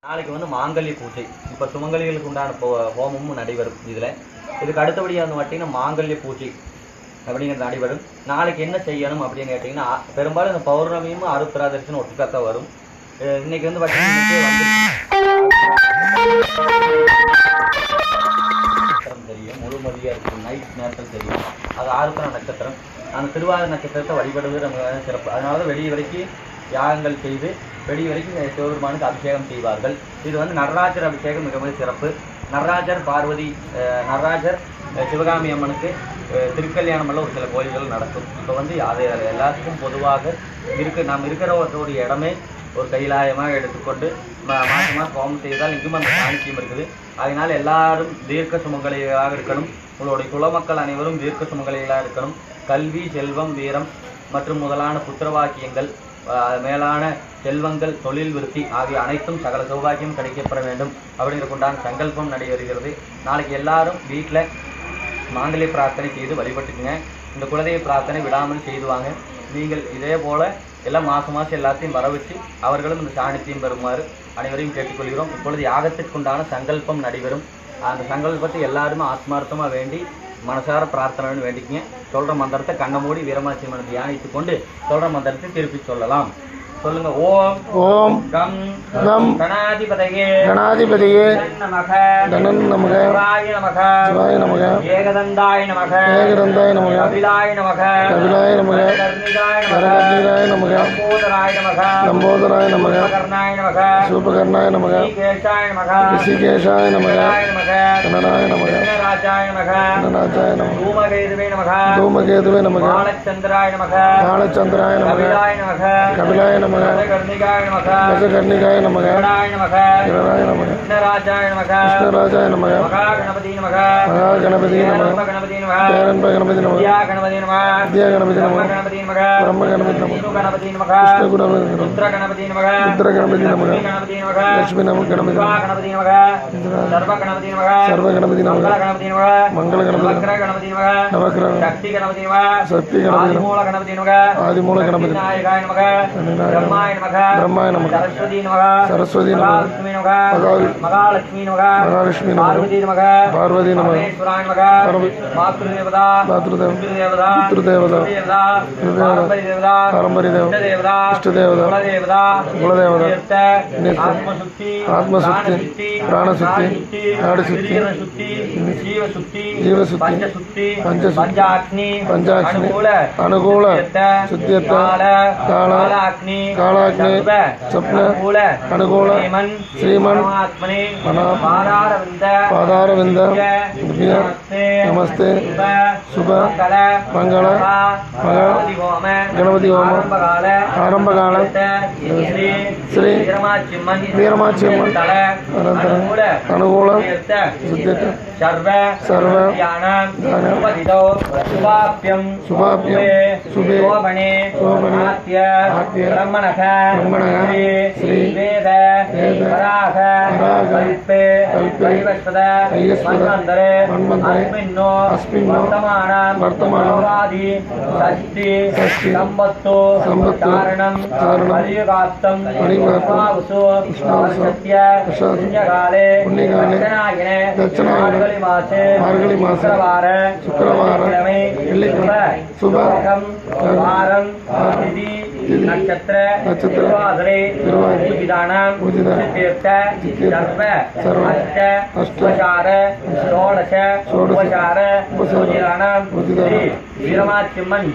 நாளைக்கு வந்து மாங்கல்ய பூஜை. இப்போ சுமங்கலிகளுக்கு உண்டான ஹோமமும் நடைபெறும். இதுக்கு அடுத்தபடியாக வந்து பார்த்தீங்கன்னா மாங்கல்ய பூஜை அப்படிங்கிறது நடைபெறும். நாளைக்கு என்ன செய்யணும் அப்படின்னு கேட்டிங்கன்னா, பெரும்பாலும் இந்த பௌர்ணமியும் ஆருத்ராதர்சனும் ஒட்டுக்காத்தான் வரும். இன்னைக்கு வந்து பார்த்தீங்கன்னா தெரியும், முழுமதியாக இருக்கும், நைட் நேரத்தில் தெரியும். அது ஆருத்ரா நட்சத்திரம். அந்த திருவாதிரை நட்சத்திரத்தை வழிபடுவது நம்ம சிறப்பு. அதனால தான் வெளியே வரைக்கும் யாகங்கள் செய்து வெளியே வரைக்கும் சிவபெருமானுக்கு அபிஷேகம் செய்வார்கள். இது வந்து நடராஜர் அபிஷேகம் மிக மிக சிறப்பு. நடராஜர் பார்வதி, நடராஜர் சிவகாமி அம்மனுக்கு திருக்கல்யாணம் எல்லாம் ஒரு சில கோயில்கள் நடக்கும். இப்போ வந்து அது எல்லாத்துக்கும் பொதுவாக நாம் இருக்கிற ஒரு இடமே ஒரு கைலாயமாக எடுத்துக்கொண்டு மாதம் மாதம் ஹோமம் செய்தால் இங்கும் அந்த சாணிக்கியம் இருக்குது. அதனால் எல்லாரும் தீர்க்க சுமங்கலிகளாக இருக்கணும். உங்களுடைய குலமக்கள் அனைவரும் தீர்க்க சுமங்கலிகளாக இருக்கணும். கல்வி, செல்வம், வீரம் மற்றும் முதலான புத்திரவாக்கியங்கள், மேலான செல்வங்கள், தொழில் விருத்தி ஆகிய அனைத்தும் சகல சௌபாக்கியம் கிடைக்கப்பெற வேண்டும் அப்படிங்கிற கொண்டான சங்கல்பம் நடைபெறுகிறது. நாளைக்கு எல்லாரும் வீட்டில் மாங்கல்ய பிரார்த்தனை செய்து வழிபட்டுக்குங்க. இந்த குலதெய்வ பிரார்த்தனை விடாமல் செய்துவாங்க. நீங்கள் இதே போல் எல்லாம் மாதம் எல்லாத்தையும் வர வச்சு அவர்களும் இந்த சாணித்தியம் பெறுமாறு அனைவரையும் கேட்டுக்கொள்கிறோம். இப்பொழுது யாகத்திற்குண்டான சங்கல்பம் நடைபெறும். அந்த சங்கல்பத்தை எல்லாருமே ஆத்மார்த்தமாக வேண்டி மனசார பிரார்த்தனை வேண்டிக்கிங்க. சொல்கிற மந்திரத்தை கண்ண மூடி வீரமாச்சி மனதை தியானித்து கொண்டு சொல்கிற மந்திரத்தை திருப்பி சொல்லலாம். சொல்லுங்க. ஓம் ஓம் கம் கம் கணாதிபதியே கணாதிபதியே நமக தனன் நமக சிவாய நமக சிவாய நமக ஏகதந்தாய நமக ஏகதந்தாய நமக கபிலாய நமக கபிலாய நமக கரகர்ணிகாய நமக லம்போதராய நமக லம்போதராய நமக கர்ணாய நமக சூபகர்ணாய நமக ரிஷிகேஷாய நமக ரிஷிகேஷாய நமக நமக கணனாய நமக ராஜாய நமக கணராஜாய நமக தூமகேதுவே நமக தூமகேதுவே நமக பாலச்சந்திராய நமக பாலச்சந்திராய நமக கபிலாய நமக கபிலாய நமக கர்ணிகாய நமக கர்ணிகாய நமக கணாய நமக கிரணாய நமக ராஜாய நமக கிருஷ்ணராஜாய நமக மகா கணபதி நமக மகா கணபதி நமக கணபதி நமக பேரன்ப கணபதி நமக வித்யா கணபதி நமக வித்யா கணபதி நமக கணபதி நமக பிரம்ம கணபதி நமக விஷ்ணு கணபதி நமக விஷ்ணு கணபதி நமக ருத்ர கணபதி நமக ருத்ர கணபதி நமக கணபதி நமக லட்சுமி நமக கணபதி சிவா நமக கணபதி நமக சர்வ கணபதி நமக சர்வ கணபதி நமக மங்கள கணபதி நமக மங்கள கணபதி வக்ர கணபதி நமக நவக்கிர சக்தி கணபதி நமக சக்தி கணபதி நமக ஆதிமூல கணபதி நமக ஆதிமூல கணபதி நாயகாய நமக பிரம்மாய நமக பிரம்மாய நமக சரஸ்வதி நமக சரஸ்வதி நமக மகாலட்சுமி நமக மகாலட்சுமி நமக மகாலட்சுமி நமக பார்வதி நமக பார்வதி நமக பரமேஸ்வராய நமக மாத்ருதேவதா மாத்ருதேவ தேவதா பித்ருதேவதா பாரம்பரிய தேவதா பாரம்பரிய தேவ தேவதா இஷ்டதேவதா குலதேவதா குலதேவதா ஆத்மசுத்தி ஆத்மசுத்தி பிராணசுத்தி நாடுசுத்தி சுத்தி ஜீவசுத்தி ஜீவசுத்தி பஞ்சசுத்தி பஞ்சசுத்தி பஞ்சாக்னி பஞ்சாக்னி அனுகூல சுத்தியத்த கால காலாக்னி காலாக்னி சப்ன அனுகூல ஸ்ரீமன் பாதாரவிந்த நமஸ்தே சுப மங்கள கணபதி ஹோம ஆரம்பகால ஸ்ரீ வீரமாச்சியம்மன் அனுகூல சுத்தியத்த சர்வ சுபாப்யம் சுபே சோபனே பிரம்மணக ஸ்ரீ வேத வராக கல்பே கைவஸ்வத மன்வந்தரே அஸ்மின்னோ வர்த்தமானம் ஷஷ்டி சம்பத்து காரணம் கலியுகாப்தம் விஷ்ணாவசு சத்ய புண்ணியகாலே தட்சிணாயனே மார்கழி மாச சுக்கிரவார சுபகம் வாரம் திதி நட்சத்திர திருவாதிரை பூஜிதானாம் தீர்த்த சர்வ அஷ்டோபசார ஷோடச உபசார பூஜிதானாம் ஸ்ரீ வீரமாச்சியம்மன்